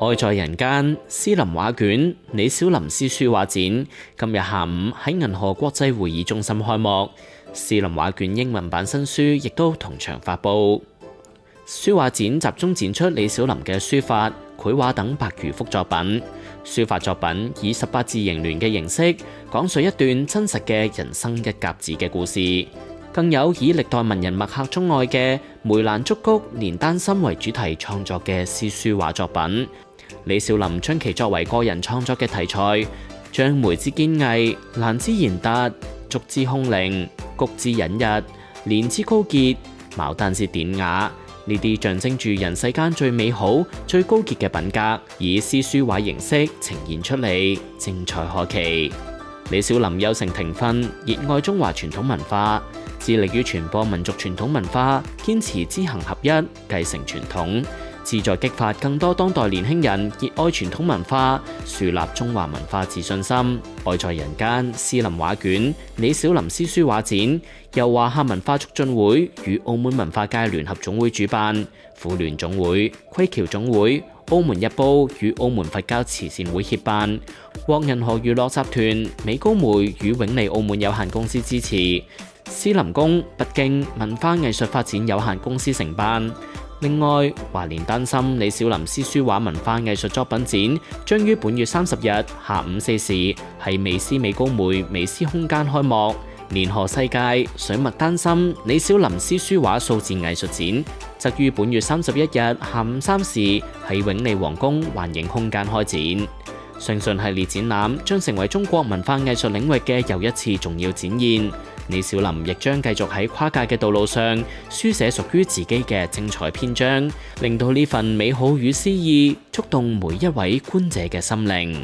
愛在人間詩林畫卷李小林詩書畫展今日下午喺銀河國際會議中心開幕，詩林畫卷英文版新書亦都同場發布。書畫展集中展出李小林嘅書法、繪畫等百餘幅作品。書法作品以18字楹聯嘅形式，講述一段真實嘅人生一甲子嘅故事。更有以歷代文人墨客鍾愛嘅梅蘭竹菊蓮丹心為主題創作嘅詩書畫作品。李小林將其作為個人創作嘅題材，將梅之堅毅、蘭之賢達、竹之空靈、菊之隱逸、蓮之高潔、牡丹之典雅呢啲象徵住人世間最美好、最高潔嘅品格，以詩書畫形式呈現出嚟，精彩可期。李小林幼承庭訓，熱愛中華傳統文化，致力於傳播民族傳統文化，堅持知行合一，繼承傳統，旨在激發更多當代年輕人熱愛傳統文化，樹立中華文化自信心。愛在人間詩林畫卷李小林詩書畫展由華夏文化促進會與澳門文化界聯合總會主辦，婦聯總會、歸僑總會、澳門日報與澳門佛教慈善會協辦，獲銀河娛樂集團、美高梅與永利澳門有限公司支持，詩林宮北京文化藝術發展有限公司承辦。另外，華蓮丹心李小林詩書畫文化藝術作品展將於本月30日下午4時喺美斯美高梅美斯空間開幕。連河世界水墨丹心李小林詩書畫數字藝術展則於本月31日下午3時喺永利皇宮幻影空間開展。相信系列展覽將成為中國文化藝術領域嘅又一次重要展現。李小林亦將繼續喺跨界嘅道路上書寫屬於自己嘅精彩篇章，令到呢份美好與詩意觸動每一位觀者嘅心靈。